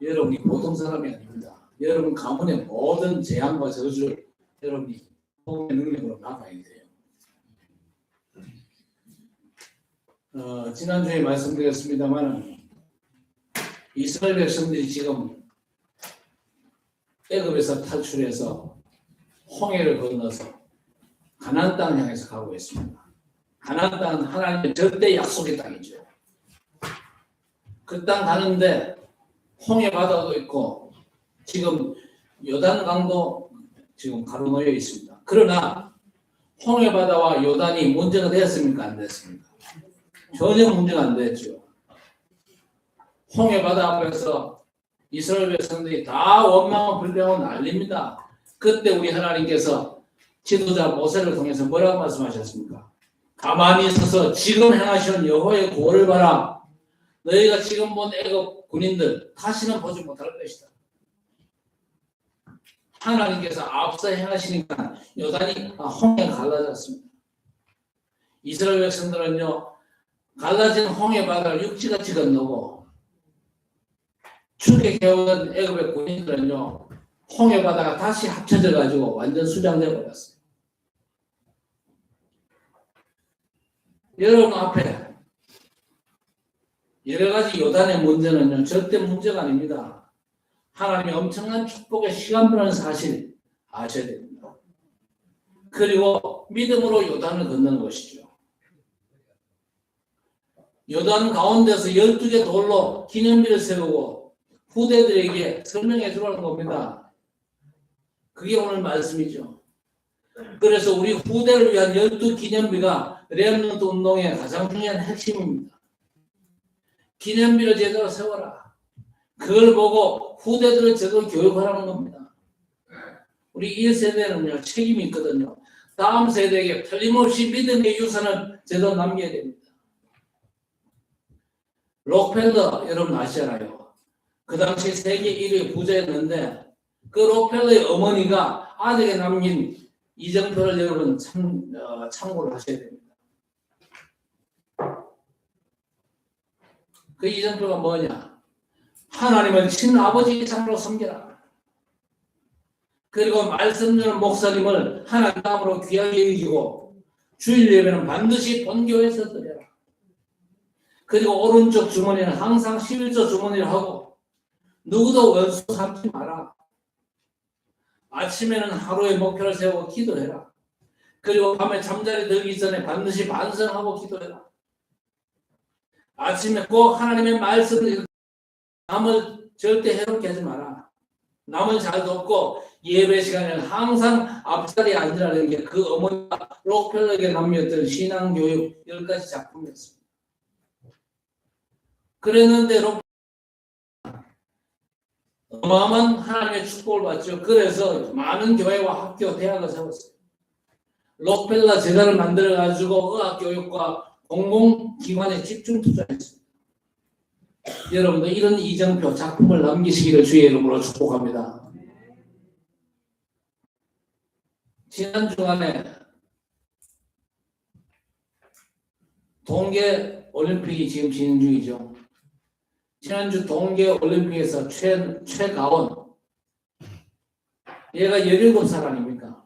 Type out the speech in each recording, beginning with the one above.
여러분이 보통 사람이 아닙니다. 여러분 가문의 모든 재앙과 저주를 여러분이 복음의 능력으로 막아야 돼요. 지난주에 말씀드렸습니다만 이스라엘 백성들이 지금 애굽에서 탈출해서 홍해를 건너서 가나안 땅을 향해서 가고 있습니다. 가나안 땅은 하나님의 절대 약속의 땅이죠. 그 땅 가는데 홍해 바다도 있고 지금 요단 강도 지금 가로놓여 있습니다. 그러나 홍해 바다와 요단이 문제가 되었습니까? 안 됐습니까? 전혀 문제가 안 됐죠. 홍해 바다 앞에서 이스라엘 백성들이 다 원망하고 불평하고 난립니다. 그때 우리 하나님께서 지도자 모세를 통해서 뭐라고 말씀하셨습니까? 가만히 있어서 지금 행하시는 여호와의 구원을 봐라. 너희가 지금 본 애굽 군인들 다시는 보지 못할 것이다. 하나님께서 앞서 행하시니까 요단이 홍해가 갈라졌습니다. 이스라엘 백성들은요 갈라진 홍해 바다를 육지같이 건너고 출애굽해온 애굽의 군인들은요 홍해 바다가 다시 합쳐져 가지고 완전 수장돼 버렸어요. 여러분 앞에 여러 가지 요단의 문제는요 절대 문제가 아닙니다. 하나님의 엄청난 축복의 시간표라는 사실 아셔야 됩니다. 그리고 믿음으로 요단을 건너는 것이죠. 요단 가운데서 12개 돌로 기념비를 세우고 후대들에게 설명해 주라는 겁니다. 그게 오늘 말씀이죠. 그래서 우리 후대를 위한 12기념비가 렘넌트 운동의 가장 중요한 핵심입니다. 기념비를 제대로 세워라. 그걸 보고 후대들을 제대로 교육하라는 겁니다. 우리 1세대는요 책임이 있거든요. 다음 세대에게 틀림없이 믿음의 유산을 제대로 남겨야 됩니다. 록펠러 여러분 아시잖아요. 그 당시 세계 1위 부자였는데 그 록펠러의 어머니가 아들에게 남긴 이정표를 여러분 참고를 하셔야 됩니다. 그 이정표가 뭐냐? 하나님을 친아버지 장로 섬기라. 그리고 말씀 주는 목사님을 하나님 다음으로 귀하게 여기고 주일 예배는 반드시 본교에서 드려라. 그리고 오른쪽 주머니는 항상 11조 주머니를 하고 누구도 원수 삼지 마라. 아침에는 하루의 목표를 세우고 기도해라. 그리고 밤에 잠자리 들기 전에 반드시 반성하고 기도해라. 아침에 꼭 하나님의 말씀을 남을 절대 해롭게 하지 마라. 남을 잘 돕고 예배 시간에는 항상 앞자리에 앉으라는 게 그 어머니가 록펠러에게 남겼던 신앙교육 10가지 작품이었습니다. 그랬는데 어마어마한 하나님의 축복을 받죠. 그래서 많은 교회와 학교, 대학을 세웠어요. 록펠러 재단을 만들어가지고 의학교육과 공공기관에 집중 투자했습니다. 여러분도 이런 이정표 작품을 남기시기를 주의 이름으로 축복합니다. 지난 주간에 동계 올림픽이 지금 진행 중이죠. 지난주 동계 올림픽에서 최가원 얘가 17살 아닙니까?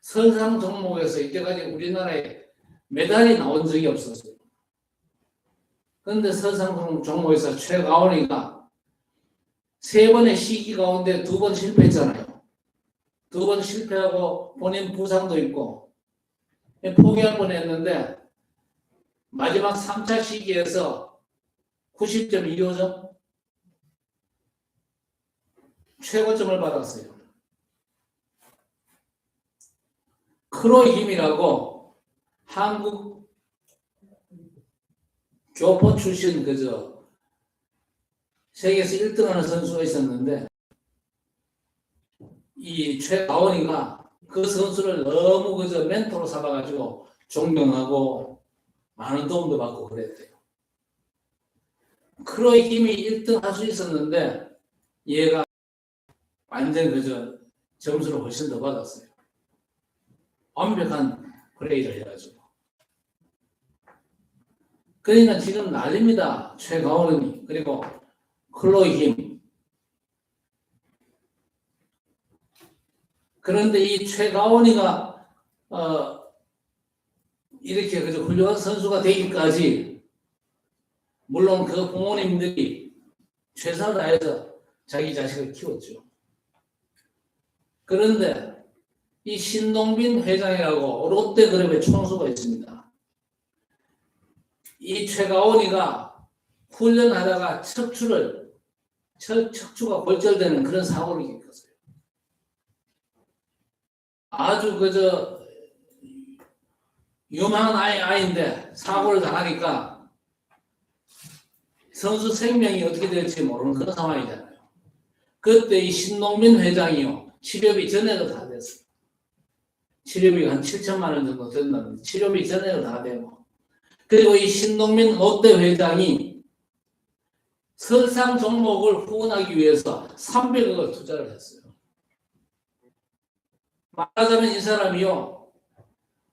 설상 종목에서 이때까지 우리나라에 메달이 나온 적이 없었어요. 그런데 설상 종목에서 최가원이가 3번의 시기 가운데 2번 실패했잖아요. 2번 실패하고 본인 부상도 있고 포기할 뻔했는데 마지막 3차 시기에서 90.25점 최고점을 받았어요. 크로이 힘이라고 한국 교포 출신 세계에서 1등하는 선수가 있었는데 이 최가원이가 그 선수를 너무 멘토로 삼아가지고 존경하고 많은 도움도 받고 그랬대요. 크로이 힘이 1등 할 수 있었는데 얘가 완전 점수를 훨씬 더 받았어요. 완벽한 플레이를 해가지고. 그러니까 지금 난립니다. 최가원이 그리고 클로이. 그런데 이 최가원이가 이렇게 그저 훌륭한 선수가 되기까지 물론 그 부모님들이 최선을 다해서 자기 자식을 키웠죠. 그런데 이 신동빈 회장이라고 롯데그룹의 총수가 있습니다. 이 최가원이가 훈련하다가 척추가 골절되는 그런 사고를 겪었어요. 아주 그저 유망한 아이인데 사고를 당하니까 선수 생명이 어떻게 될지 모르는 그런 상황이잖아요. 그때 이 신동빈 회장이요. 치료비 전에도 다 됐어요. 치료비가 한 7천만 원 정도 된다는데 치료비 전에도 다 되고 그리고 이 신동빈 롯데 회장이 설상 종목을 후원하기 위해서 300억을 투자를 했어요. 말하자면 이 사람이요.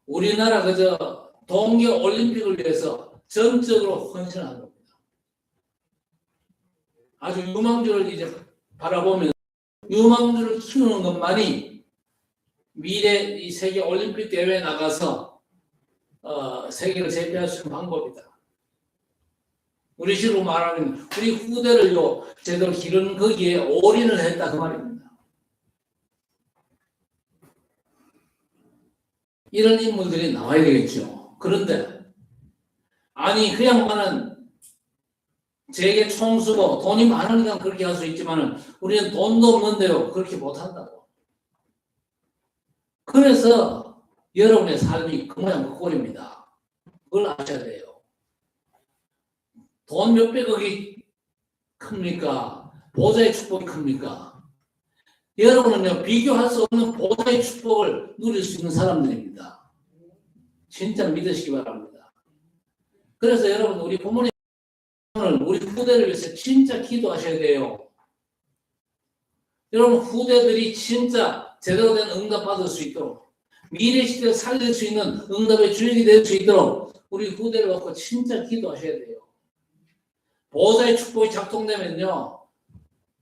우리나라 그저 동계올림픽을 위해서 전적으로 헌신한 겁니다. 아주 유망주를 이제 바라보면 유망주를 키우는 것만이 미래 이 세계 올림픽 대회에 나가서 세계를 제패할 수 있는 방법이다. 우리 식으로 말하면 우리 후대를요 제대로 기르는 거기에 올인을 했다 그 말입니다. 이런 인물들이 나와야 되겠죠. 그런데 아니 그 양반은 세계 총수고 돈이 많으니까 그렇게 할 수 있지만 우리는 돈도 없는데요 그렇게 못한다고. 그래서 여러분의 삶이 그 모양 그 꼴입니다. 그걸 아셔야 돼요. 돈 몇백억이 큽니까? 보좌의 축복이 큽니까? 여러분은요 비교할 수 없는 보좌의 축복을 누릴 수 있는 사람들입니다. 진짜 믿으시기 바랍니다. 그래서 여러분 우리 부모님 우리 후대를 위해서 진짜 기도하셔야 돼요. 여러분 후대들이 진짜 제대로 된 응답 받을 수 있도록 미래 시대를 살릴 수 있는 응답의 주역이 될 수 있도록 우리 후대를 놓고 진짜 기도하셔야 돼요. 보호자의 축복이 작동되면요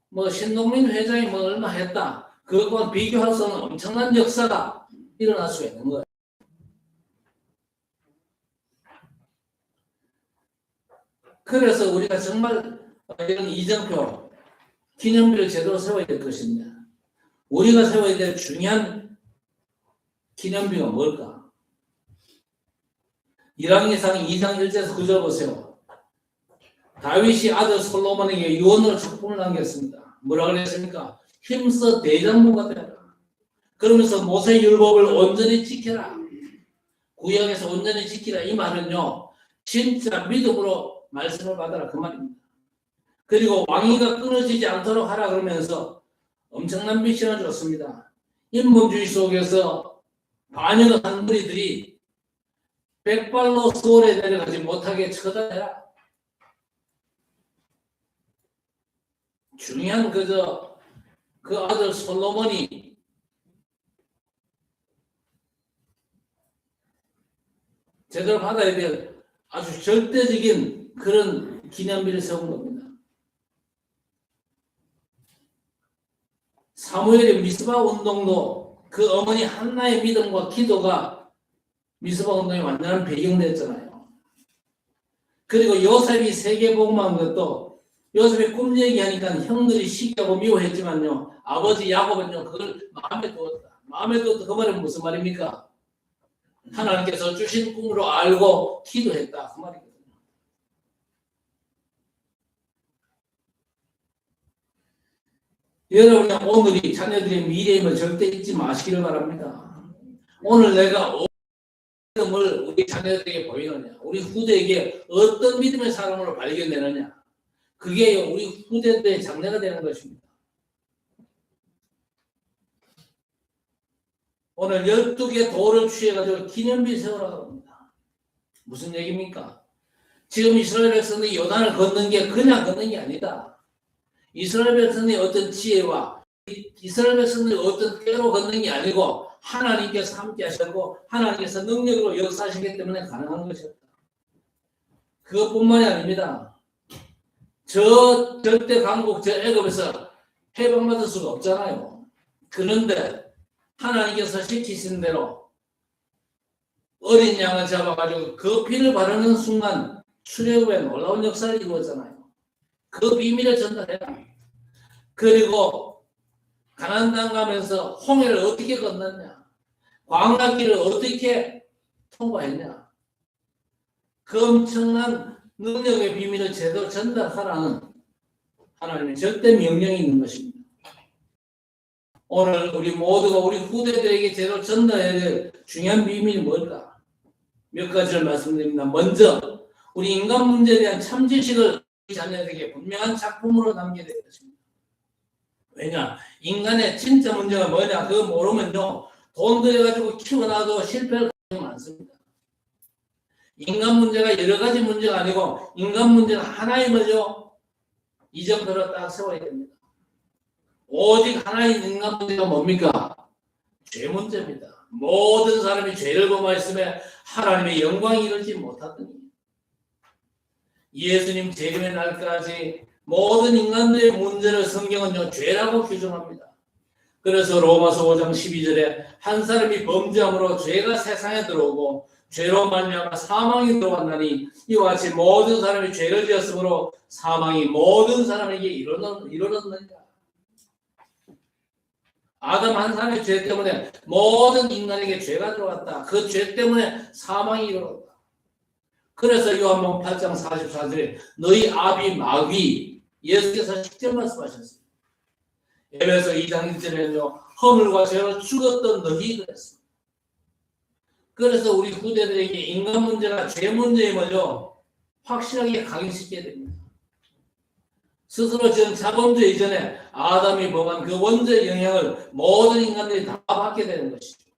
뭐 신동민 회장이 뭐 얼마 했다 그것과 비교할 수 없는 엄청난 역사가 일어날 수 있는 거예요. 그래서 우리가 정말 이런 이정표 기념비를 제대로 세워야 될 것입니다. 우리가 세워야 될 중요한 기념비가 뭘까? 1항이상 2장 1절에서 9절 보세요. 다윗이 아들 솔로몬에게 유언으로 축복을 남겼습니다. 뭐라 그랬습니까? 힘써 대장부가 되라. 그러면서 모세 율법을 온전히 지켜라. 구약에서 온전히 지키라. 이 말은요. 진짜 믿음으로 말씀을 받아라. 그 말입니다. 그리고 왕위가 끊어지지 않도록 하라 그러면서 엄청난 미션을 줬습니다. 인본주의 속에서 반역한 무리들이 백발로 수월에 내려가지 못하게 처단해라. 중요한 그 아들 솔로몬이 제대로 받아야 될 아주 절대적인 그런 기념비를 세운 겁니다. 사무엘의 미스바 운동도 그 어머니 한나의 믿음과 기도가 미스바 운동의 완전한 배경됐잖아요. 그리고 요셉이 세계복음한 것도 요셉이 꿈 얘기하니까 형들이 시기하고 미워했지만요. 아버지 야곱은요. 그걸 마음에 두었다. 마음에 두었다. 그 말은 무슨 말입니까? 하나님께서 주신 꿈으로 알고 기도했다. 그 말이거든요. 여러분의 오늘이 자녀들의 미래임을 절대 잊지 마시기를 바랍니다. 오늘 내가 믿음을 우리 자녀들에게 보이느냐, 우리 후대에게 어떤 믿음의 사람으로 발견되느냐, 그게 우리 후대들의 장래가 되는 것입니다. 오늘 12개 돌을 취해가지고 기념비 세우라고 합니다. 무슨 얘기입니까? 지금 이스라엘 백성들이 요단을 걷는 게 그냥 걷는 게 아니다. 이스라엘 백성의 어떤 지혜와 이스라엘 백성들이 어떤 때로 걷는 게 아니고 하나님께서 함께 하셨고 하나님께서 능력으로 역사하시기 때문에 가능한 것이었다. 그것뿐만이 아닙니다. 저 절대 강국 저 애굽에서 해방받을 수가 없잖아요. 그런데 하나님께서 시키신 대로 어린 양을 잡아가지고 그 피를 바르는 순간 출애굽에 놀라운 역사를 이루었잖아요. 그 비밀을 전달해라. 그리고 가나안 땅 가면서 홍해를 어떻게 건넜냐, 광야길을 어떻게 통과했냐, 그 엄청난 능력의 비밀을 제대로 전달하라는 하나님의 절대 명령이 있는 것입니다. 오늘 우리 모두가 우리 후대들에게 제대로 전달해야 될 중요한 비밀이 뭘까? 몇 가지를 말씀드립니다. 먼저 우리 인간 문제에 대한 참지식을 자녀에게 분명한 작품으로 남겨야 될 것입니다. 왜냐? 인간의 진짜 문제가 뭐냐? 그거 모르면요, 돈 들여가지고 키워놔도 실패할 가능성이 많습니다. 인간 문제가 여러 가지 문제가 아니고 인간 문제는 하나의 뭐죠? 이 정도로 딱 세워야 됩니다. 오직 하나의 인간 문제가 뭡니까? 죄 문제입니다. 모든 사람이 죄를 범하였음에 하나님의 영광이 이르지 못하더니 예수님 재림의 날까지 모든 인간들의 문제를 성경은요 죄라고 규정합니다. 그래서 로마서 5장 12절에 한 사람이 범죄함으로 죄가 세상에 들어오고 죄로 말미암아 사망이 들어왔나니 이와 같이 모든 사람이 죄를 지었으므로 사망이 모든 사람에게 이르렀느니라. 아담 한 사람의 죄 때문에 모든 인간에게 죄가 들어왔다. 그 죄 때문에 사망이 이르렀다. 그래서 요한복음 8장 44절에 너희 아비 마귀, 예수께서 직접 말씀하셨습니다. 에베소 2장 1절에는요 허물과 죄로 죽었던 너희 그랬습니다. 그래서 우리 후대들에게 인간 문제가 죄 문제임을요 확실하게 각인시켜야 됩니다. 스스로 지은 자범죄 이전에 아담이 범한 그 원죄의 영향을 모든 인간들이 다 받게 되는 것이죠.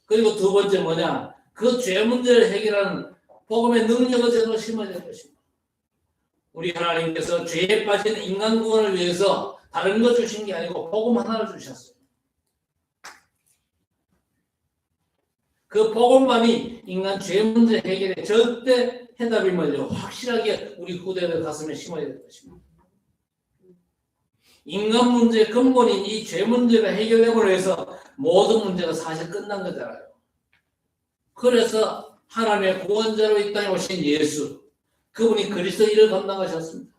그리고 두 번째 뭐냐? 그 죄 문제를 해결하는 복음의 능력을 제대로 심어야 될 것입니다. 우리 하나님께서 죄에 빠진 인간 구원을 위해서 다른 거 주신 게 아니고 복음 하나를 주셨어요. 그 복음만이 인간 죄 문제 해결의 절대 해답임을요 확실하게 우리 후대들 가슴에 심어야 될 것입니다. 인간 문제의 근본인 이 죄 문제가 해결되고 해서 모든 문제가 사실 끝난 거잖아요. 그래서 하나님의 구원자로 이 땅에 오신 예수, 그분이 그리스도 일을 감당하셨습니다.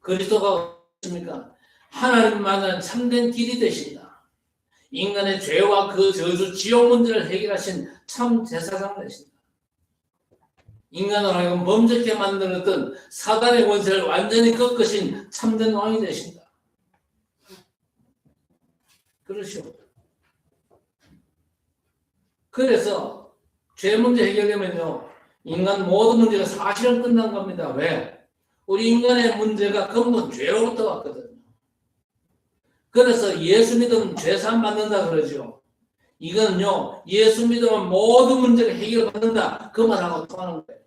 그리스도가 무엇입니까? 하나님만은 참된 길이 되신다. 인간의 죄와 그 저주 지옥 문제를 해결하신 참 제사장 되신다. 인간을 하여금 범죄케 만들었던 사단의 권세를 완전히 꺾으신 참된 왕이 되신다. 그렇죠. 그래서 죄 문제 해결되면요 인간 모든 문제가 사실은 끝난 겁니다. 왜? 우리 인간의 문제가 근본 죄로부터 왔거든요. 그래서 예수 믿으면 죄사함 받는다 그러죠. 이건요 예수 믿으면 모든 문제가 해결받는다 그 말하고 통하는 거예요.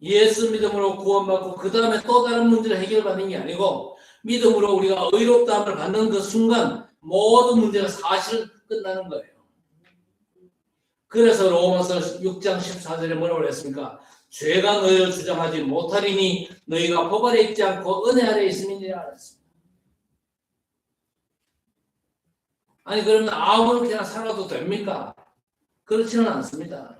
예수 믿음으로 구원받고 그 다음에 또 다른 문제를 해결받는 게 아니고 믿음으로 우리가 의롭다함을 받는 그 순간 모든 문제가 사실 끝나는 거예요. 그래서 로마서 6장 14절에 뭐라고 했습니까? 죄가 너희를 주장하지 못하리니 너희가 법 아래 있지 않고 은혜 아래 있음이니라 했습니다. 아니 그러면 아무렇게나 살아도 됩니까? 그렇지는 않습니다.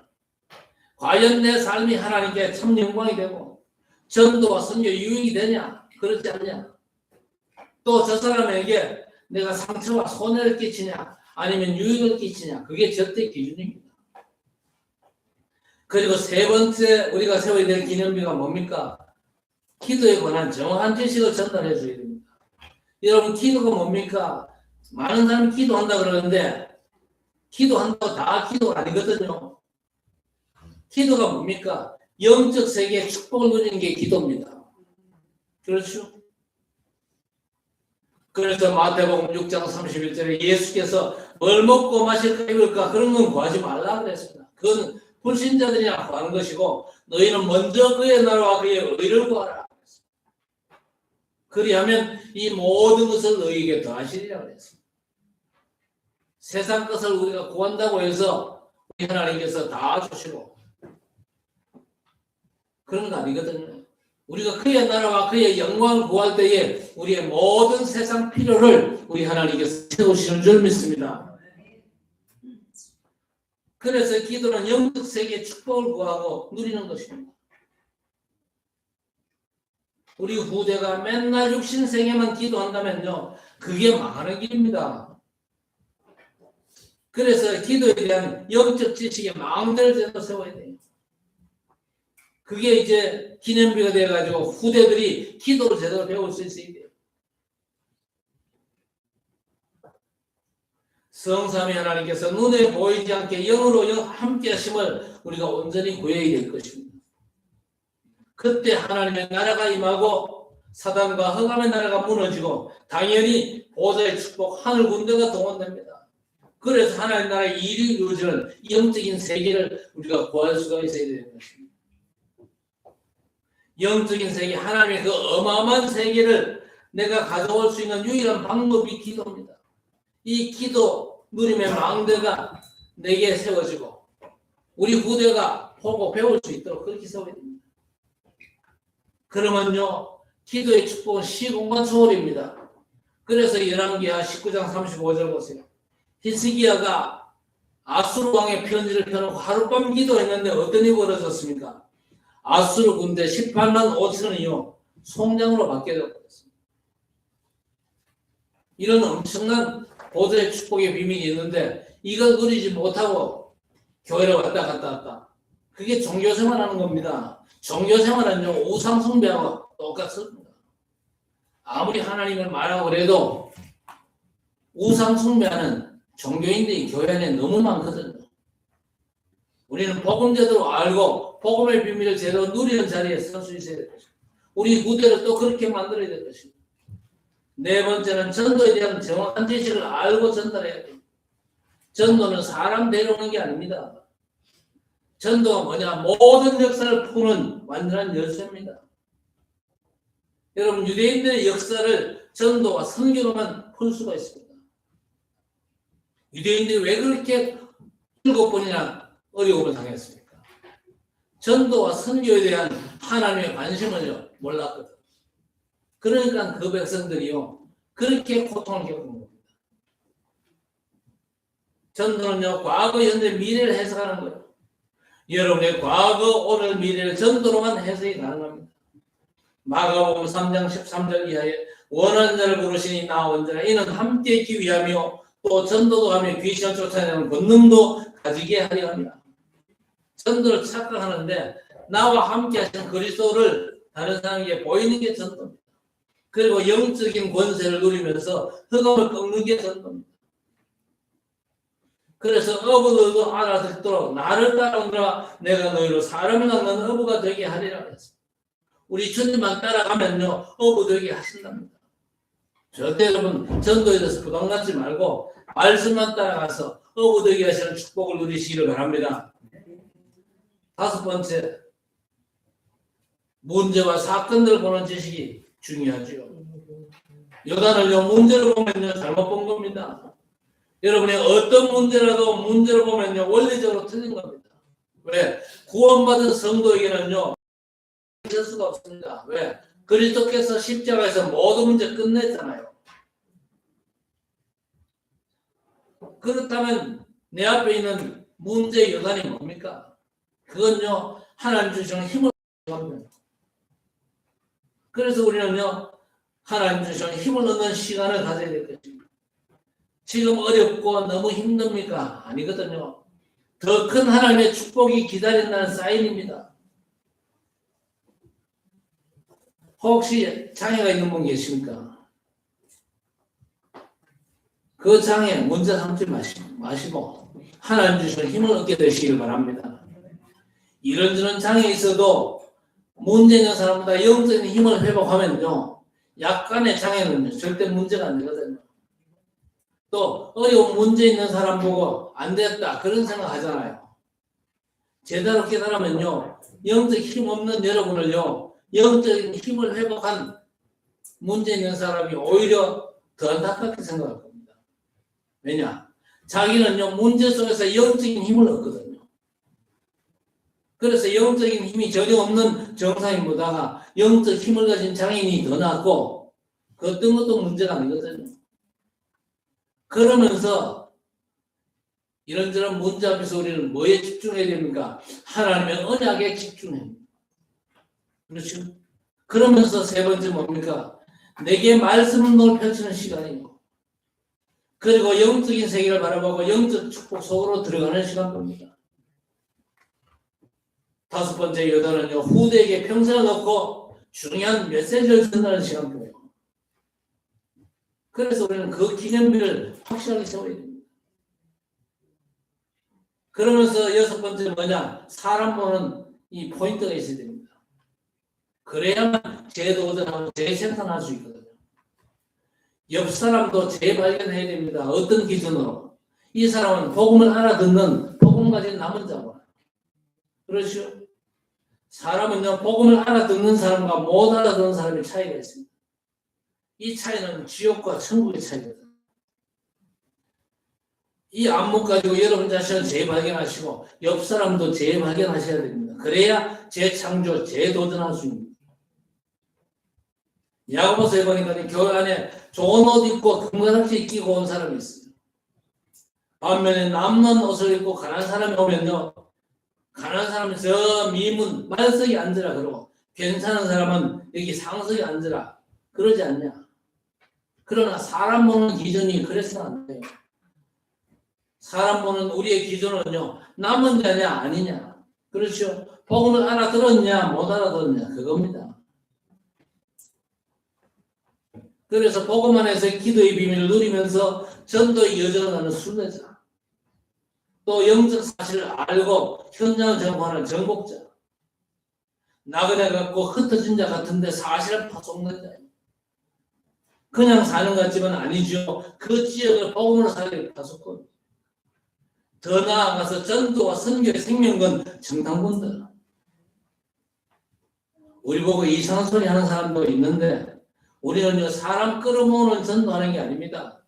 과연 내 삶이 하나님께 참 영광이 되고 전도와 선교 유익이 되냐? 그렇지 않냐? 또 저 사람에게 내가 상처와 손해를 끼치냐? 아니면 유익을 끼치냐? 그게 절대 기준입니다. 그리고 세 번째 우리가 세워야 될 기념비가 뭡니까? 기도에 관한 정확한 지식을 전달해 줘야 됩니다. 여러분 기도가 뭡니까? 많은 사람이 기도한다 그러는데 기도한다고 다 기도가 아니거든요. 기도가 뭡니까? 영적 세계에 축복을 누리는 게 기도입니다. 그렇죠? 그래서 마태복음 6장 31절에 예수께서 뭘 먹고 마실까 입을까 그런 건 구하지 말라 그랬습니다. 그건 불신자들이나 구하는 것이고 너희는 먼저 그의 나라와 그의 의를 구하라. 그리하면 이 모든 것을 너희에게 더하시리라 그랬습니다. 세상 것을 우리가 구한다고 해서 하나님께서 다 주시고 그런 거 아니거든요. 우리가 그의 나라와 그의 영광을 구할 때에 우리의 모든 세상 필요를 우리 하나님께서 채우시는 줄 믿습니다. 그래서 기도는 영적 세계의 축복을 구하고 누리는 것입니다. 우리 후대가 맨날 육신세계만 기도한다면요, 그게 망하는 길입니다. 그래서 기도에 대한 영적 지식의 망대를 제대로 세워야 돼요. 그게 이제 기념비가 돼가지고 후대들이 기도를 제대로 배울 수 있어야 돼요. 성삼위 하나님께서 눈에 보이지 않게 영으로 함께 하심을 우리가 온전히 구해야 될 것입니다. 그때 하나님의 나라가 임하고 사단과 흑암의 나라가 무너지고 당연히 보좌의 축복 하늘 군대가 동원됩니다. 그래서 하나님 나라의 일이 이루어지는 영적인 세계를 우리가 구할 수가 있어야 되는 것입니다. 영적인 세계, 하나님의 그 어마어마한 세계를 내가 가져올 수 있는 유일한 방법이 기도입니다. 이 기도 누림의 망대가 내게 세워지고 우리 후대가 보고 배울 수 있도록 그렇게 세워야 됩니다. 그러면요, 기도의 축복은 시공간 초월입니다. 그래서 열왕기하 19장 35절 보세요. 히스기야가 아수르 왕의 편지를 펴놓고 하룻밤 기도했는데 어떤 일이 벌어졌습니까? 아수르 군대 18만 5천이요 송장으로 바뀌어졌습니다. 이런 엄청난 보좌의 축복의 비밀이 있는데 이걸 누리지 못하고 교회를 왔다 갔다 왔다. 그게 종교생활하는 겁니다. 종교생활은요 우상숭배하고 똑같습니다. 아무리 하나님을 말하고 그래도 우상숭배하는 종교인들이 교회 안에 너무 많거든요. 우리는 복음 제대로 알고 복음의 비밀을 제대로 누리는 자리에 설 수 있어야 될 것입니다. 우리 후대를 또 그렇게 만들어야 될 것입니다. 네 번째는 전도에 대한 정확한 지식을 알고 전달해야 됩니다. 전도는 사람 데려오는 게 아닙니다. 전도가 뭐냐? 모든 역사를 푸는 완전한 열쇠입니다. 여러분, 유대인들의 역사를 전도와 선교로만 풀 수가 있습니다. 유대인들이 왜 그렇게 7번이나 어려움을 당했습니까? 전도와 선교에 대한 하나님의 관심을 몰랐거든. 그러니까 그 백성들이요 그렇게 고통을 겪은 겁니다. 전도는요 과거, 현재, 미래를 해석하는 거예요. 여러분의 과거, 오늘, 미래를 전도로만 해석이 가능합니다. 마가복음 3장 13절 이하에 원하는 자를 부르시니 나 원자라 이는 함께 있기 위하며 또 전도도 하며 귀신을 쫓아내는 권능도 가지게 하려 합니다. 전도를 착각하는데 나와 함께 하시는 그리스도를 다른 사람에게 보이는 게 전도입니다. 그리고 영적인 권세를 누리면서 흑암을 꺾는 게 전도입니다. 그래서 어부들도 알아듣도록 나를 따라오느라 내가 너희로 사람을 낳는 어부가 되게 하리라 했습니다. 우리 주님만 따라가면요 어부 되게 하신답니다. 절대 여러분 전도에 대해서 부담 갖지 말고 말씀만 따라가서 어부 되게 하시는 축복을 누리시기를 바랍니다. 다섯 번째, 문제와 사건들을 보는 지식이 중요하죠. 요단을요 문제를 보면요 잘못 본 겁니다. 여러분의 어떤 문제라도 문제를 보면요 원리적으로 틀린 겁니다. 왜? 구원받은 성도에게는요 될 수가 없습니다. 왜? 그리스도께서 십자가에서 모든 문제 끝냈잖아요. 그렇다면 내 앞에 있는 문제의 요단이 뭡니까? 그건요 하나님 주시는 힘을 얻는. 그래서 우리는요 하나님 주시는 힘을 얻는 시간을 가져야 될 것입니다. 지금 어렵고 너무 힘듭니까? 아니거든요. 더 큰 하나님의 축복이 기다린다는 사인입니다. 혹시 장애가 있는 분 계십니까? 그 장애 문제 삼지 마시고 하나님 주시는 힘을 얻게 되시길 바랍니다. 이런저런 장애 있어도 문제 있는 사람보다 영적인 힘을 회복하면요 약간의 장애는 절대 문제가 안 되거든요. 또 어려운 문제 있는 사람 보고 안 됐다 그런 생각 하잖아요. 제대로 깨달으면요 영적 힘 없는 여러분을요 영적인 힘을 회복한 문제 있는 사람이 오히려 더 안타깝게 생각할 겁니다. 왜냐? 자기는요 문제 속에서 영적인 힘을 얻거든요. 그래서 영적인 힘이 전혀 없는 정상인보다가 영적 힘을 가진 장인이 더 낫고 그 어떤 것도 문제가 아니거든요. 그러면서 이런저런 문제 앞에서 우리는 뭐에 집중해야 됩니까? 하나님의 언약에 집중해야 됩니다. 그렇죠? 그러면서 세 번째 뭡니까? 내게 말씀을 펼치는 시간이고 그리고 영적인 세계를 바라보고 영적 축복 속으로 들어가는 시간입니다. 다섯 번째 여덟은요, 후대에게 평생을 놓고 중요한 메시지를 전하는 시간표예요. 그래서 우리는 그 기념비를 확실하게 세워야 됩니다. 그러면서 여섯 번째 뭐냐? 사람 보는 이 포인트가 있어야 됩니다. 그래야만 재도전하고 재생산할 수 있거든요. 옆 사람도 재발견해야 됩니다. 어떤 기준으로? 이 사람은 복음을 알아듣는 복음 가진 남은 자고. 그렇죠? 사람은요, 복음을 알아듣는 사람과 못 알아듣는 사람의 차이가 있습니다. 이 차이는 지옥과 천국의 차이거든요. 이 안목 가지고 여러분 자신을 재발견하시고 옆 사람도 재발견하셔야 됩니다. 그래야 재창조, 재도전할 수 있습니다. 야고보서에 보니까 교회 안에 좋은 옷 입고 금가락지 끼고 온 사람이 있어요. 반면에 남는 옷을 입고 가난한 사람이 오면요, 가난한 사람은 저 미문 만석에 앉으라 그러고 괜찮은 사람은 여기 상석에 앉으라 그러지 않냐. 그러나 사람 보는 기준이 그래서는 안 돼요. 사람 보는 우리의 기준은요, 남은 자냐 아니냐. 그렇죠. 복음을 알아들었냐 못 알아들었냐 그겁니다. 그래서 복음 안에서 기도의 비밀을 누리면서 전도의 여정을 하는 순례자, 또 영적 사실을 알고 현장을 정복하는 정복자, 나그네 같고 흩어진 자 같은데 사실을 파송된 자, 그냥 사는 것 같지만 아니죠. 그 지역을 복음으로 살게 파송권. 더 나아가서 전도와 선교의 생명건 정탐꾼들. 우리 보고 이상한 소리 하는 사람도 있는데 우리는요, 사람 끌어모으는 전도하는 게 아닙니다.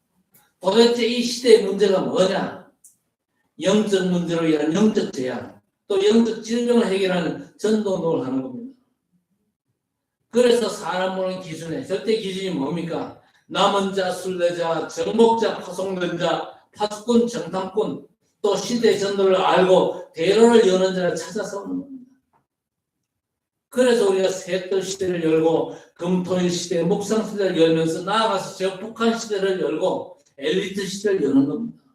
도대체 이 시대의 문제가 뭐냐? 영적 문제로 인한 영적 재앙, 또 영적 질병을 해결하는 전도 노릇을 하는 겁니다. 그래서 사람 보는 기준에 절대 기준이 뭡니까? 남은 자, 순례자, 정복자, 파송된 자, 파수꾼, 정탐꾼, 또 시대의 전도를 알고 대로를 여는 자를 찾아서 오는 겁니다. 그래서 우리가 셋들 시대를 열고 금토일 시대, 묵상 시대를 열면서 나아가서 적북한 시대를 열고 엘리트 시대를 여는 겁니다.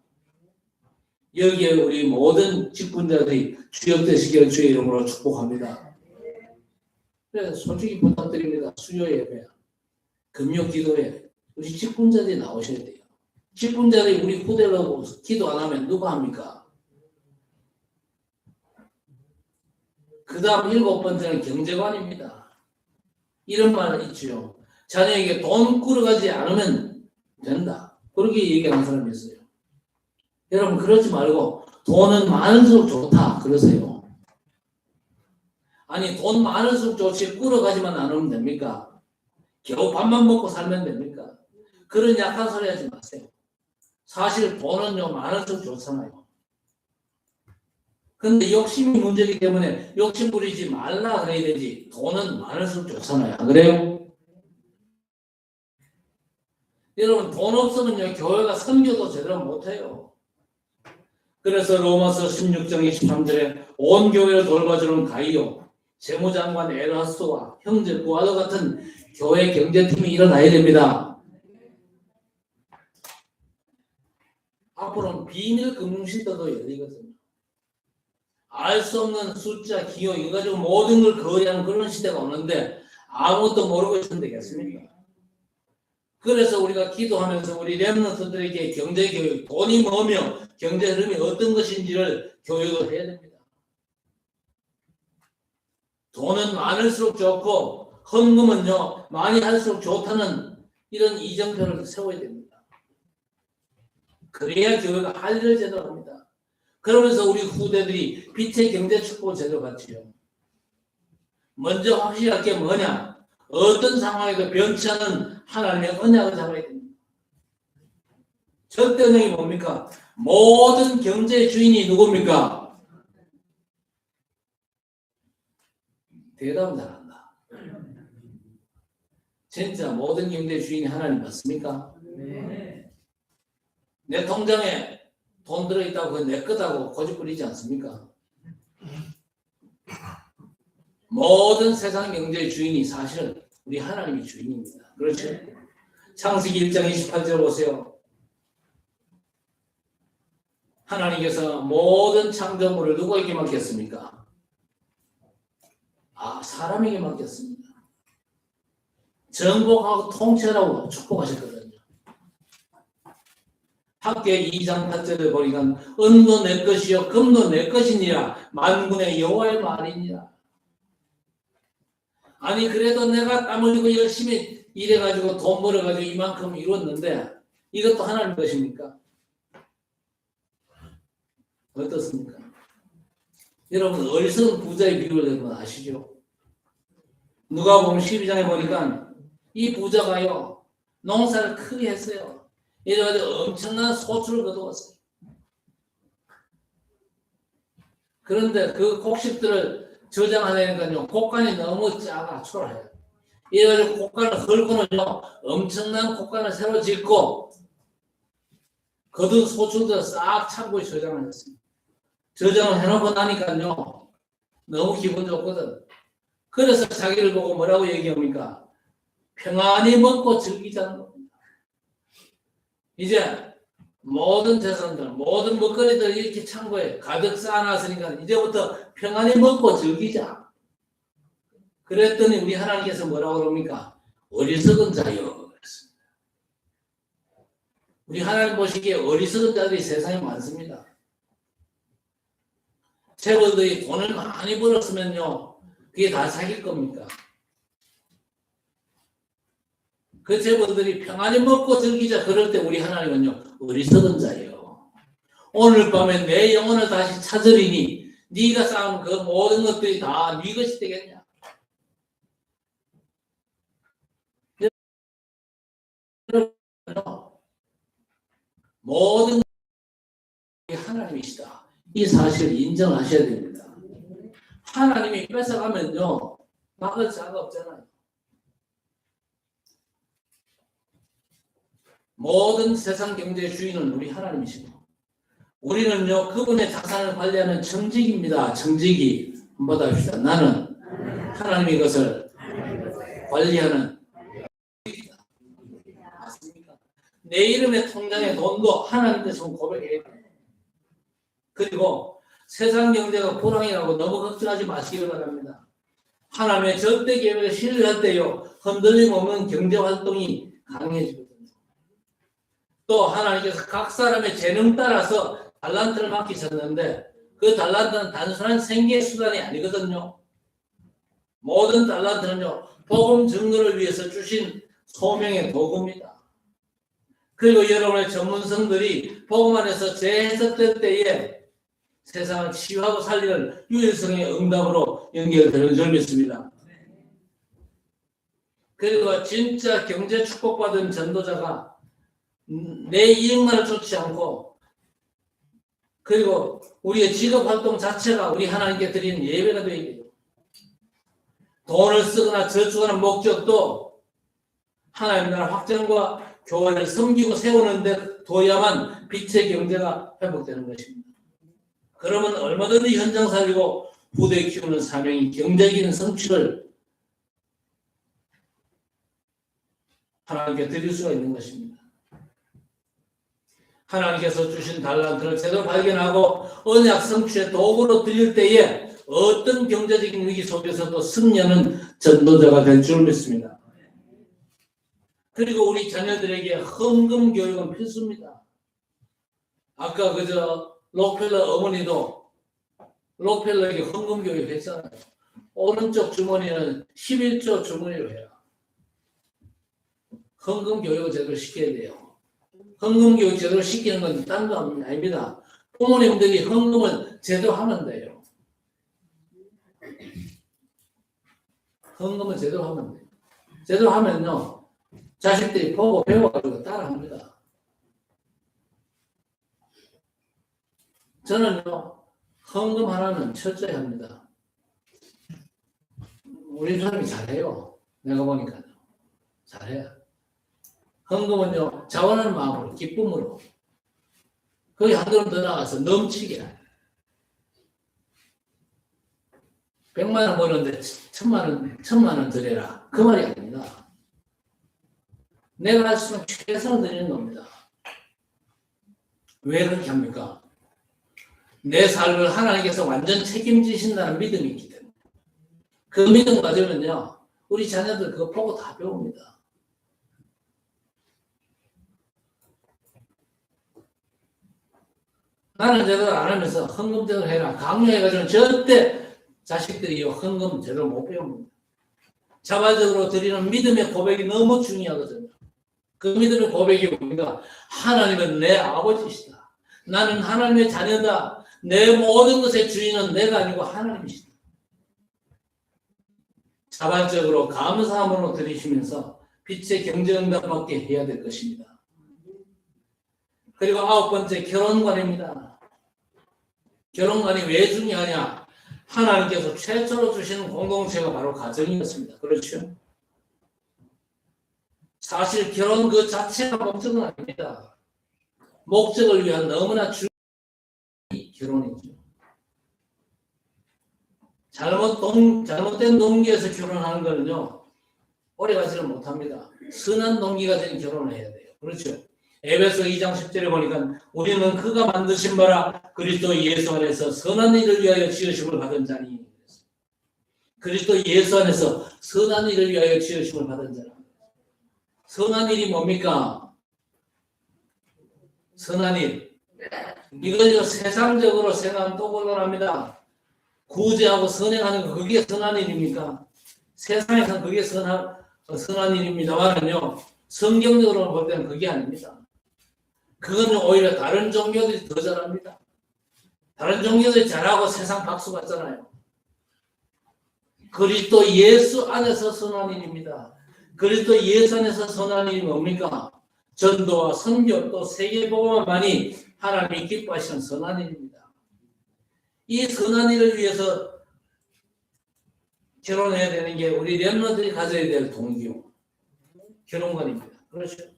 여기에 우리 모든 직분자들이 주역되시기를 주의 이름으로 축복합니다. 그래서 솔직히 부탁드립니다. 수요 예배, 금요 기도회 우리 직분자들이 나오셔야 돼요. 직분자들이 우리 후대로 기도 안 하면 누가 합니까? 그 다음 일곱 번째는 경제관입니다. 이런 말 있죠. 자녀에게 돈 끌어가지 않으면 된다. 그렇게 얘기하는 사람이 있어요. 여러분 그러지 말고 돈은 많을수록 좋다 그러세요. 아니 돈 많을수록 좋지 끌어가지만 않으면 됩니까? 겨우 밥만 먹고 살면 됩니까? 그런 약한 소리 하지 마세요. 사실 돈은요 많을수록 좋잖아요. 근데 욕심이 문제이기 때문에 욕심 부리지 말라 그래야 되지. 돈은 많을수록 좋잖아요. 안 그래요? 여러분 돈 없으면요 교회가 선교도 제대로 못해요. 그래서 로마서 16장 23절에 온 교회를 돌봐주는 가이오, 재무장관 에라스와 형제 부하도 같은 교회 경제팀이 일어나야 됩니다. 앞으로는 비밀 금융시대도 열리거든요. 알 수 없는 숫자, 기호 이거 가지고 모든 걸 거래하는 그런 시대가 오는데 아무것도 모르고 있으면 되겠습니까? 그래서 우리가 기도하면서 우리 렘넌트들에게 경제교육, 돈이 뭐며 경제 흐름이 어떤 것인지를 교육을 해야 됩니다. 돈은 많을수록 좋고 헌금은요 많이 할수록 좋다는 이런 이정표를 세워야 됩니다. 그래야 교회가 할 일을 제대로 합니다. 그러면서 우리 후대들이 빛의 경제 축복을 제대로 받지요. 먼저 확실할 게 뭐냐? 어떤 상황에도 변치 않은 하나님의 언약을 잡아야 됩니다. 절대 언약이 뭡니까? 모든 경제의 주인이 누굽니까? 대답은 잘한다. 진짜 모든 경제 주인이 하나님 맞습니까? 네. 내 통장에 돈 들어있다고 그거 내 거다고 고집부리지 않습니까? 모든 세상 경제의 주인이 사실은 우리 하나님이 주인입니다. 그렇죠? 창세기 1장 28절 보세요. 하나님께서 모든 창조물을 누구에게 맡겼습니까? 사람에게 맡겼습니다. 정복하고 통치하라고 축복하셨거든요. 학계 2장 8절에 보니까 은도 내 것이요 금도 내 것이니라 만군의 여호와의 말이니라. 아니 그래도 내가 땀 흘리고 열심히 일해가지고 돈 벌어가지고 이만큼 이뤘는데 이것도 하나님 것입니까? 어떻습니까? 여러분 어리석은 부자의 비유를 여러분 아시죠? 누가복음 12장에 보니까 이 부자가요 농사를 크게 했어요. 이래가지고 엄청난 소출을 거두었어요. 그런데 그 곡식들을 저장하려니까요 곡간이 너무 작아 초라해요. 이래가지고 곡간을 헐고는요 엄청난 곡간을 새로 짓고 거둔 소출들을 싹 창고에 저장을 했어요. 저장을 해놓고 나니까요 너무 기분 좋거든. 그래서 자기를 보고 뭐라고 얘기합니까? 평안히 먹고 즐기자는 겁니다. 이제 모든 재산들, 모든 먹거리들 이렇게 창고에 가득 쌓아놨으니까 이제부터 평안히 먹고 즐기자. 그랬더니 우리 하나님께서 뭐라고 그럽니까? 어리석은 자여. 그랬습니다. 우리 하나님 보시기에 어리석은 자들이 세상에 많습니다. 재벌들이 돈을 많이 벌었으면요 그게 다 자기 겁니까? 그 재벌들이 평안히 먹고 즐기자 그럴 때 우리 하나님은요 어리석은 자예요. 오늘 밤에 내 영혼을 다시 찾으리니 네가 쌓은 그 모든 것들이 다 네 것이 되겠냐? 모든 게 하나님이시다. 이 사실을 인정하셔야 됩니다. 하나님이 뺏어가면요 막을 자가 없잖아요. 모든 세상 경제의 주인은 우리 하나님이시고 우리는요 그분의 자산을 관리하는 청직입니다. 청직이 한번 받아봅시다. 나는 하나님의 것을 관리하는 맞습니까? 내 이름의 통장의 돈도 하나님께서 고백해야 돼요. 그리고 세상 경제가 불황이라고 너무 걱정하지 마시기 바랍니다. 하나님의 절대 계획을 신뢰할 때요 흔들림 없는 경제 활동이 가능해지거든요. 또 하나님께서 각 사람의 재능 따라서 달란트를 맡기셨는데 그 달란트는 단순한 생계 수단이 아니거든요. 모든 달란트는요 복음 증거를 위해서 주신 소명의 도구입니다. 그리고 여러분의 전문성들이 복음 안에서 재해석될 때에 세상을 치유하고 살리는 유일성의 응답으로 연결되는 줄 믿습니다. 그리고 진짜 경제 축복받은 전도자가 내 이익만을 쫓지 않고 그리고 우리의 직업 활동 자체가 우리 하나님께 드리는 예배가 되어야 돼요. 돈을 쓰거나 저축하는 목적도 하나님 나라 확장과 교회를 섬기고 세우는 데 둬야만 빛의 경제가 회복되는 것입니다. 그러면 얼마든지 현장 살리고 부대 키우는 사명이 경제적인 성취를 하나님께 드릴 수가 있는 것입니다. 하나님께서 주신 달란트를 제대로 발견하고 언약 성취의 도구로 들릴 때에 어떤 경제적인 위기 속에서도 승리하는 전도자가 될 줄 믿습니다. 그리고 우리 자녀들에게 헌금 교육은 필수입니다. 아까 그저 록펠러 어머니도 록펠러에게 헌금 교육 했잖아요. 오른쪽 주머니는 11조 주머니로 해요. 헌금 교육을 제대로 시켜야 돼요. 헌금 교육 제대로 시키는 건 딴 거 아닙니다. 부모님들이 헌금을 제대로 하면 돼요. 헌금을 제대로 하면 돼요. 제대로 하면요. 자식들이 보고 배워가지고 따라합니다. 저는요. 헌금 하나는 철저히 합니다. 우리 사람이 잘해요. 내가 보니까요. 잘해. 헌금은요, 자원하는 마음으로, 기쁨으로. 거기 한 걸음 더 나가서 넘치게. 100만 원 버는데 1000만 원 드려라. 그 말이 아닙니다. 내가 할 수 있는 최선을 드리는 겁니다. 왜 그렇게 합니까? 내 삶을 하나님께서 완전 책임지신다는 믿음이 있기 때문에. 그 믿음 가지면요, 우리 자녀들 그거 보고 다 배웁니다. 나는 제대로 안 하면서 헌금 제대로 해라. 강요해가지고 절대 자식들이 헌금 제대로 못 배웁니다. 자발적으로 드리는 믿음의 고백이 너무 중요하거든요. 그 믿음의 고백이 뭡니까? 하나님은 내 아버지시다. 나는 하나님의 자녀다. 내 모든 것의 주인은 내가 아니고 하나님이시다. 자발적으로 감사함으로 드리시면서 빛의 경제응답 받게 해야 될 것입니다. 그리고 9번째, 결혼관입니다. 결혼관이 왜 중요하냐? 하나님께서 최초로 주시는 공동체가 바로 가정이었습니다. 그렇죠? 사실 결혼 그 자체가 목적은 아닙니다. 목적을 위한 너무나 중요한 결혼이죠. 잘못된 동기에서 결혼하는 거는요, 오래가지를 못합니다. 선한 동기가 된 결혼을 해야 돼요. 그렇죠? 에베소 2장 10절에 보니까 우리는 그가 만드신 바라 그리스도 예수 안에서 선한 일을 위하여 지으심을 받은 자니. 그리스도 예수 안에서 선한 일을 위하여 지으심을 받은 자라. 선한 일이 뭡니까? 선한 일. 이걸 세상적으로 생각하면 또 곤란합니다. 구제하고 선행하는 거, 그게 선한 일입니까? 세상에서는 그게 선한 일입니다만요, 성경적으로 볼 때는 그게 아닙니다. 그건 오히려 다른 종교들이 더 잘합니다. 다른 종교들이 잘하고 세상 박수 받잖아요. 그리스도 예수 안에서 선한 일입니다. 그리스도 예수 안에서 선한 일이 뭡니까? 전도와 선교 또 세계복음만이 하나님이 기뻐하시는 선한 일입니다. 이 선한 일을 위해서 결혼해야 되는 게 우리 렘넌트들이 가져야 될 동기요. 결혼관입니다. 그렇죠?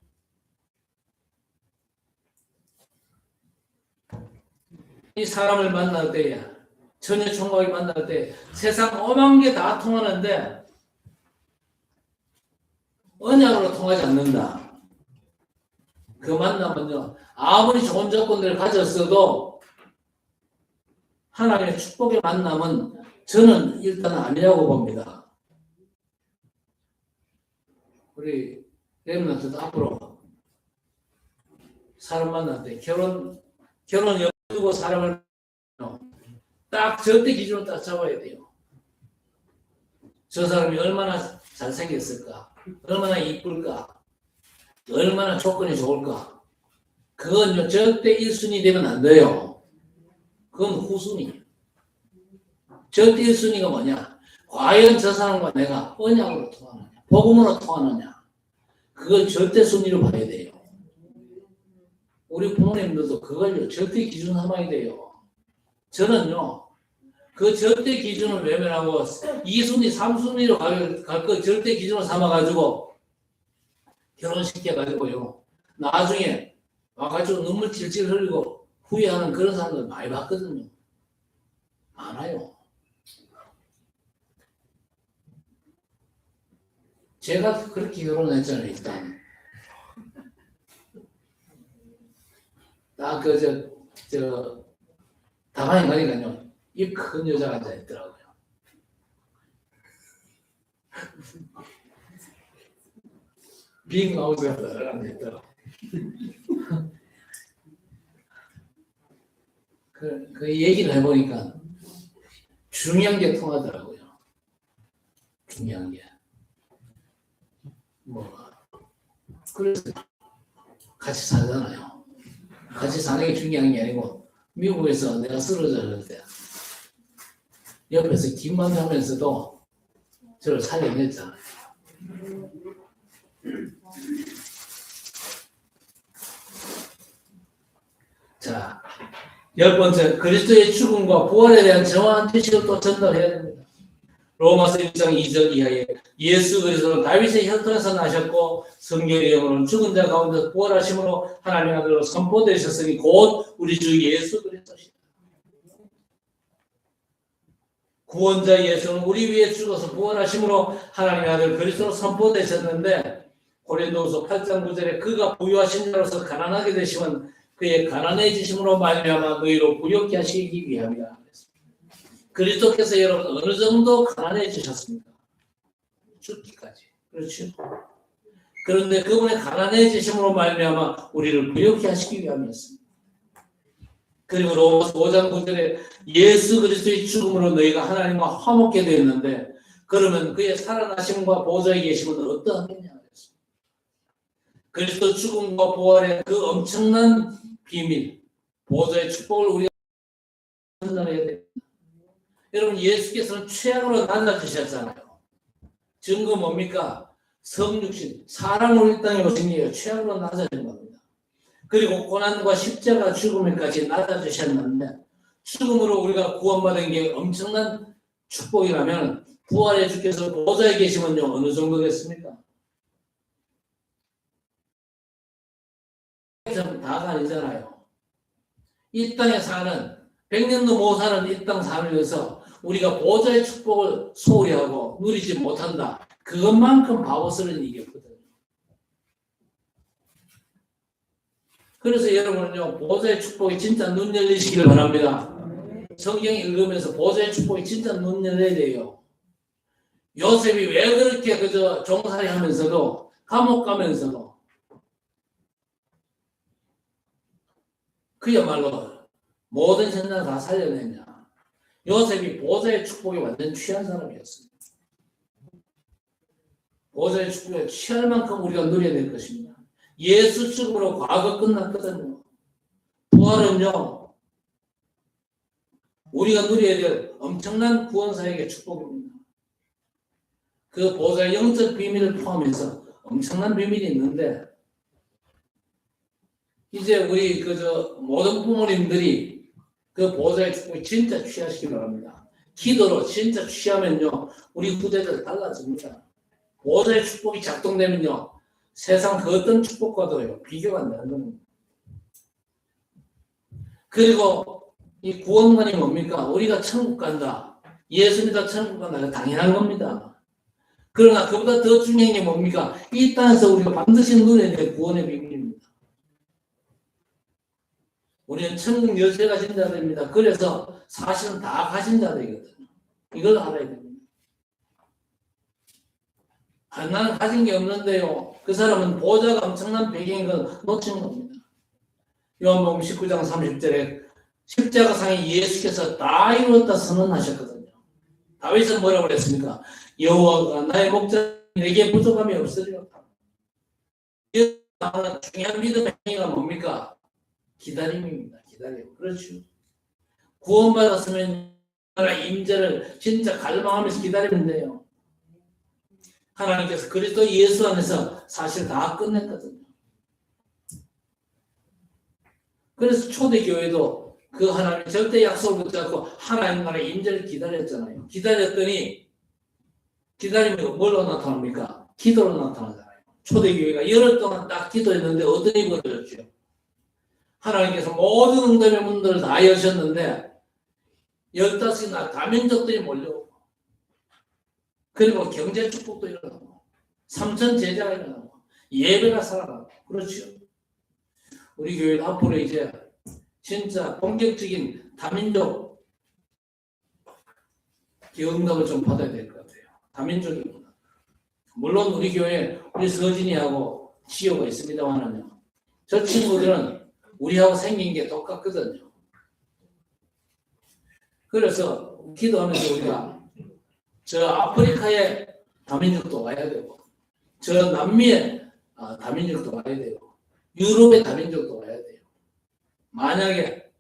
이 사람을 만날 때야, 처녀 총각을 만날 때 세상 오만 게 다 통하는데 언약으로 통하지 않는다. 그 만남은요, 아무리 좋은 조건들을 가졌어도 하나님의 축복의 만남은 저는 일단 아니라고 봅니다. 우리 렘넌트도 앞으로 사람 만날 때 결혼 옆두고 사람을 딱 절대 기준으로 딱 잡아야 돼요. 저 사람이 얼마나 잘생겼을까? 얼마나 이쁠까? 얼마나 조건이 좋을까? 그건 절대 1순위 되면 안 돼요. 그건 후순위. 절대 1순위가 뭐냐? 과연 저 사람과 내가 언약으로 통하느냐? 복음으로 통하느냐? 그걸 절대 순위로 봐야 돼요. 우리 부모님들도 그걸 절대 기준 삼아야 돼요. 저는요, 그 절대 기준을 외면하고 2순위, 3순위로 갈 거 절대 기준으로 삼아가지고 결혼시켜가지고요, 나중에 와가지고 눈물 찔찔 흘리고 후회하는 그런 사람들 많이 봤거든요. 많아요. 제가 그렇게 결혼했잖아요, 일단. 딱 다방에 가니까요, 이 큰 여자가 앉아있더라고요. 빅마우스가 앉아있더라고요. 그 얘기를 해보니까 중요한 게 통하더라고요. 중요한 게. 그래서 같이 살잖아요. 같이 사는 게 중요한 게 아니고, 미국에서 내가 쓰러졌을 때 옆에서 뒷만 하면서도 저를 살려냈잖아요. 자, 10번째, 그리스도의 죽음과 부활에 대한 정확한 지식을 또 전달해야 됩니다. 로마서 1장 2절 이하에 예수 그리스도는 다윗의 혈통에서 나셨고 성령의 영으로 죽은 자 가운데서 부활하심으로 하나님 아들로 선포되셨으니 곧 우리 주 예수 그리스도시다. 구원자 예수는 우리 위해 죽어서 부활하심으로 하나님의 아들 그리스도로 선포되셨는데 고린도후서 8장 9절에 그가 부유하신 자로서 가난하게 되심은 그의 가난해지심으로 말미암아 너희로 부욕케 하시기 위함이라. 그리스도께서 여러분 어느 정도 가난해지셨습니까? 죽기까지. 그렇죠? 그런데 그분의 가난해지심으로 말미암아 우리를 부욕케 하시기 위함이었습니다. 그리고 로마서 5장 9절에 예수 그리스도의 죽음으로 너희가 하나님과 화목게 되었는데 그러면 그의 살아나심과 보좌에 계심은 어떠하겠냐 그랬습니다. 그리스도 죽음과 부활의 그 엄청난 비밀, 보좌의 축복을 우리가 전달해야 됩니다. 여러분 예수께서는 최악으로 낮아지셨잖아요. 증거 뭡니까? 성육신, 사람으로 이 땅에 오신 게 최악으로 낮아진 겁니다. 그리고 고난과 십자가 죽음에까지 낮아지셨는데 죽음으로 우리가 구원받은 게 엄청난 축복이라면 부활의 주께서 보좌에 계시면요 어느 정도 됐습니까? 다가 아니잖아요. 이 땅에 사는 100년도 못 사는 이 땅 살면서 우리가 보좌의 축복을 소홀히 하고 누리지 못한다. 그것만큼 바보스러운 일이 없거든요. 그래서 여러분은요 보좌의 축복이 진짜 눈 열리시기를 바랍니다. 성경 읽으면서 보좌의 축복이 진짜 눈 열려야 돼요. 요셉이 왜 그렇게 그저 종살이 하면서도 감옥 가면서도 그야말로 모든 현장을 다 살려냈냐. 요셉이 보좌의 축복에 완전 취한 사람이었습니다. 보좌의 축복에 취할 만큼 우리가 누려야 될 것입니다. 예수 죽음으로 과거 끝났거든요. 부활은요 우리가 누려야 될 엄청난 구원사역의 축복입니다. 그 보좌의 영적 비밀을 포함해서 엄청난 비밀이 있는데 이제 우리 그저 모든 부모님들이 그 보좌의 축복이 진짜 취하시기 바랍니다. 기도로 진짜 취하면요 우리 후대들 달라집니다. 보좌의 축복이 작동되면요 세상 그 어떤 축복과도요 비교가 안 되는 겁니다. 그리고 이 구원관이 뭡니까? 우리가 천국 간다. 예수 믿어 천국 간다. 당연한 겁니다. 그러나 그보다 더 중요한 게 뭡니까? 이 땅에서 우리가 반드시 누려야 될 구원의 비밀입니다. 우리는 천국 열쇠 가진 자들입니다. 그래서 사실은 다 가진 자들이거든요. 이걸 알아야 됩니다. 나는 가진 게 없는데요. 그 사람은 보좌가 엄청난 배경인 걸 놓친 겁니다. 요한복음 19장 30절에 십자가상에 예수께서 다 이루었다 선언하셨거든요. 다윗은 뭐라고 그랬습니까? 여호와가 나의 목자 내게 부족함이 없으리로다. 중요한 믿음의 행위가 뭡니까? 기다림입니다. 기다림. 그렇죠. 구원받았으면 하나님의 임재를 진짜 갈망하면서 기다리면 돼요. 하나님께서 그리스도 예수 안에서 사실 다 끝냈거든요. 그래서 초대교회도 그 하나님의 절대 약속을 붙잡고 하나님 나라의 임재를 기다렸잖아요. 기다렸더니 기다리면 뭘로 나타납니까? 기도로 나타나잖아요. 초대교회가 열흘 동안 딱 기도했는데 어떤 일이 벌어졌죠? 하나님께서 모든 응답의 문들을 다 여셨는데 15이나 다민족들이 몰려오고 그리고 경제 축복도 일어나고 3천 제자가 일어나고 예배가 살아나고 그렇죠. 우리 교회는 앞으로 이제 진짜 본격적인 다민족 응답을 좀 받아야 될 것 같아요. 다민족입니다. 물론 우리 교회에 우리 서진이하고 지효가 있습니다만은요. 저 친구들은 우리하고 생긴 게 똑같거든요. 그래서 기도하면서 우리가 저 아프리카의 다민족도 와야 되고 저 남미의 다민족도 와야 되고 유럽의 다민족도 와야 돼요. 만약에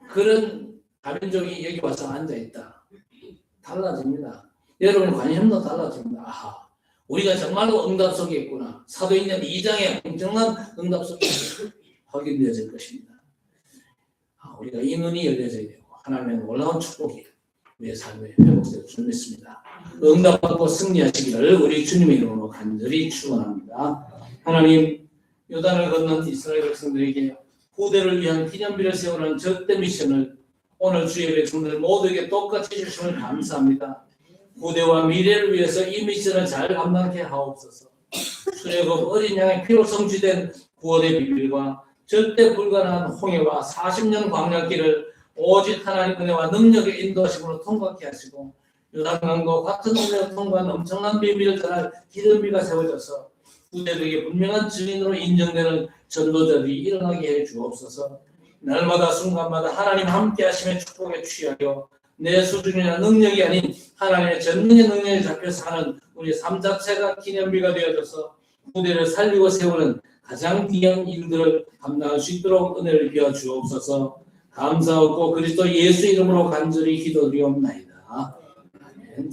그런 다민족이 여기 와서 앉아있다. 달라집니다. 여러분의 관심도 달라집니다. 아하, 우리가 정말로 응답 속에 있구나. 사도행전 2장의 엄청난 응답 속에 확인되어질 것입니다. 우리가 이 눈이 열려져야 되고 하나님의 놀라운 축복이 우리의 삶에 회복될 줄 믿습니다. 응답받고 승리하시기를 우리 주님의 이름으로 간절히 축원합니다. 하나님, 요단을 건넌 이스라엘 백성들에게 후대를 위한 기념비를 세우는 절대 미션을 오늘 주의 백성들 모두에게 똑같이 주심을 감사합니다. 후대와 미래를 위해서 이 미션을 잘 감당케 하옵소서. 출애굽 어린 양의 피로 성취된 구원의 비밀과 절대 불가능한 홍해와 40년 광야길을 오직 하나님 은혜와 능력의 인도하심으로 통과케 하시고 요단강과 같은 은혜로 통과한 엄청난 비밀을 전할 기름비가 세워져서 후대들에게 분명한 증인으로 인정되는 전도자들이 일어나게 해 주옵소서. 날마다 순간마다 하나님 함께 하심의 축복에 취하여 내 수준이나 능력이 아닌 하나님의 전능의 능력에 잡혀 사는 우리 삶 자체가 기념비가 되어져서 후대를 살리고 세우는 가장 귀한 일들을 감당할 수 있도록 은혜를 비워 주옵소서. 감사하고 그리스도 예수 이름으로 간절히 기도드리옵나이다. 아멘.